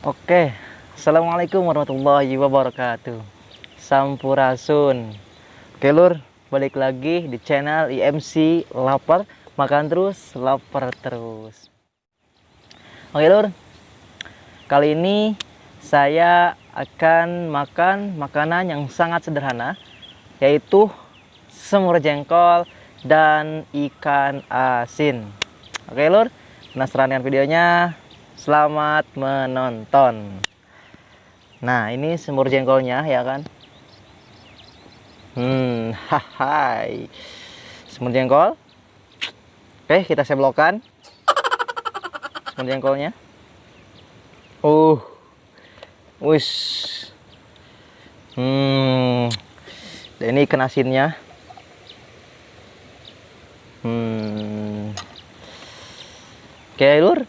Oke, assalamualaikum warahmatullahi wabarakatuh. Sampurasun. Oke lur, balik lagi di channel IMC Lapar, makan terus, lapar terus. Oke lur, kali ini saya akan makan makanan yang sangat sederhana, yaitu semur jengkol dan ikan asin. Oke lur, penasaran dengan videonya? Selamat menonton. Nah, ini semur jengkolnya ya kan. Hai. Semur jengkol. Oke, kita seblokkan semur jengkolnya. Wis. Dan ini ikan asinnya. Oke, lur.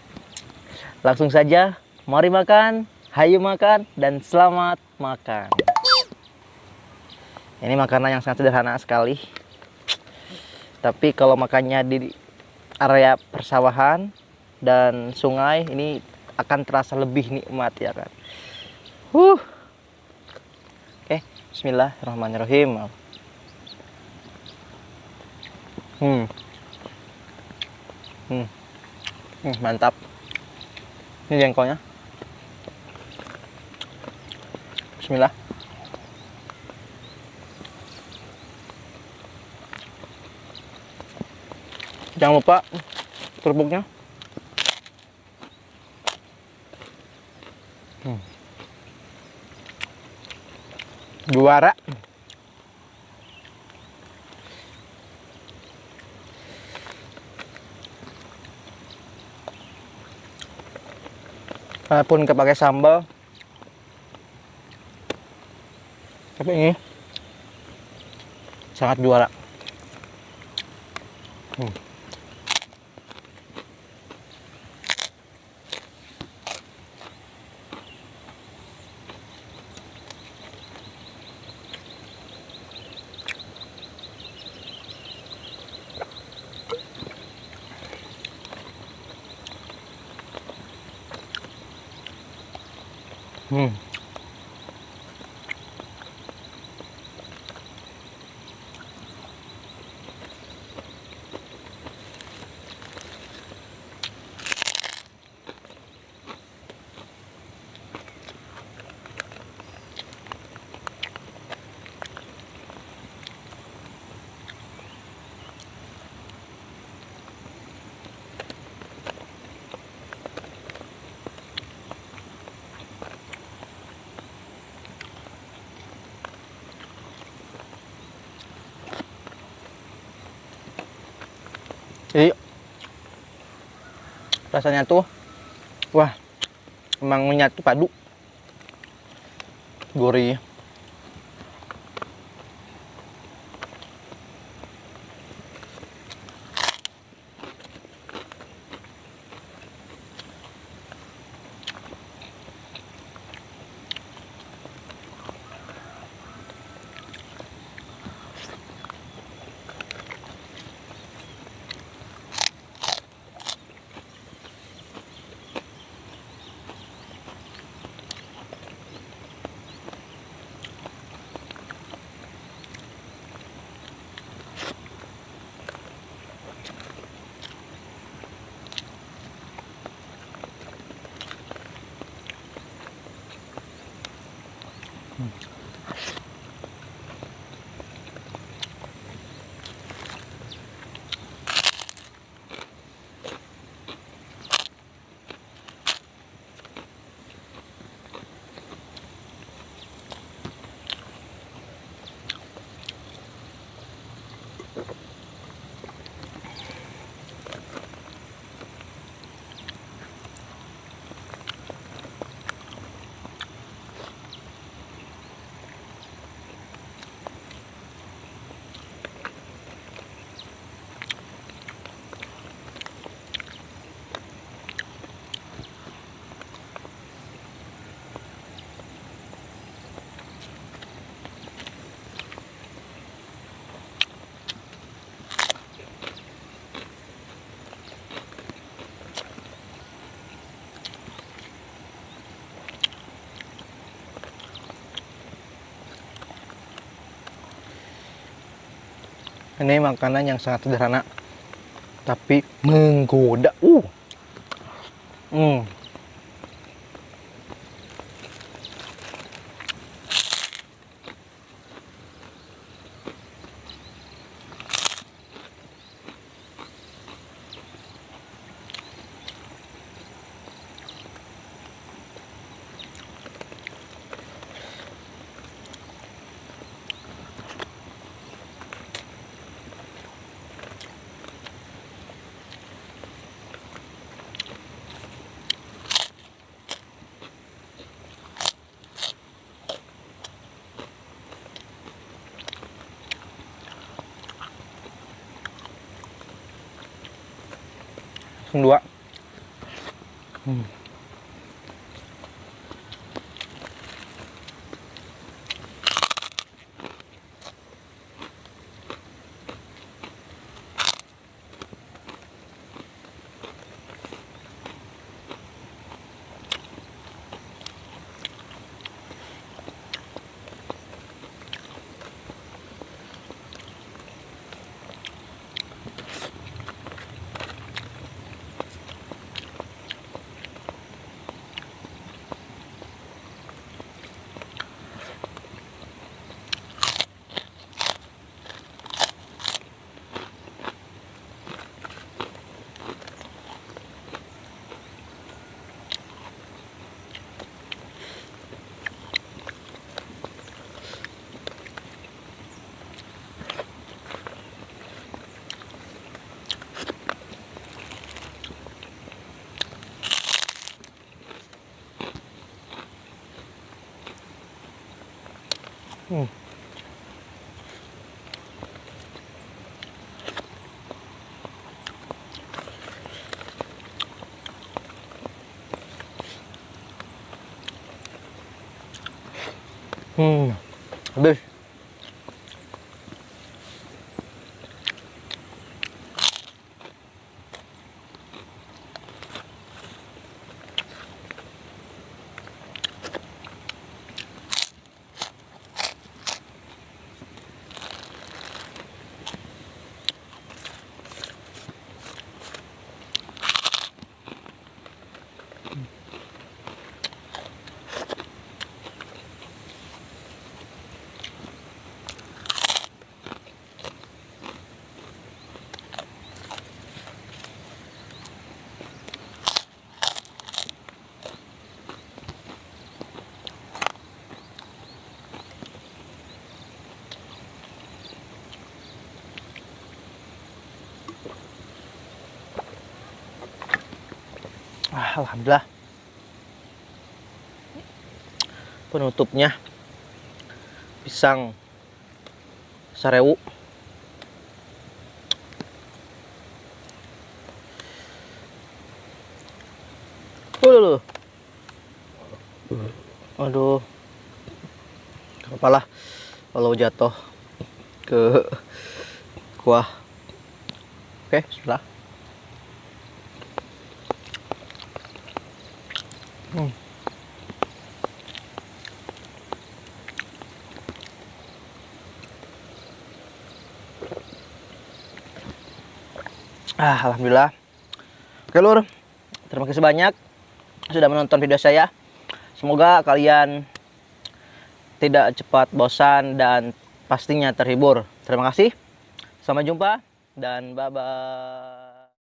Langsung saja, mari makan, hayu makan, dan selamat makan. Ini makanan yang sangat sederhana sekali. Tapi kalau makannya di area persawahan dan sungai, ini akan terasa lebih nikmat ya kan. Oke, bismillahirrahmanirrahim. Mantap. Ini jengkolnya. Bismillah. Jangan lupa kerupuknya. Juara. Walaupun nggak pakai sambal, tapi ini sangat juara. Jadi rasanya tuh, wah, emang menyatu padu, gurih. Ini makanan yang sangat sederhana tapi menggoda. Hmm. Dua. Habis. Alhamdulillah. Penutupnya pisang sarewu. Loh. Aduh. Apalah kalau jatuh ke kuah. Oke, sudah. Alhamdulillah. Oke lur, terima kasih banyak sudah menonton video saya. Semoga kalian tidak cepat bosan dan pastinya terhibur. Terima kasih. Sampai jumpa dan bye-bye.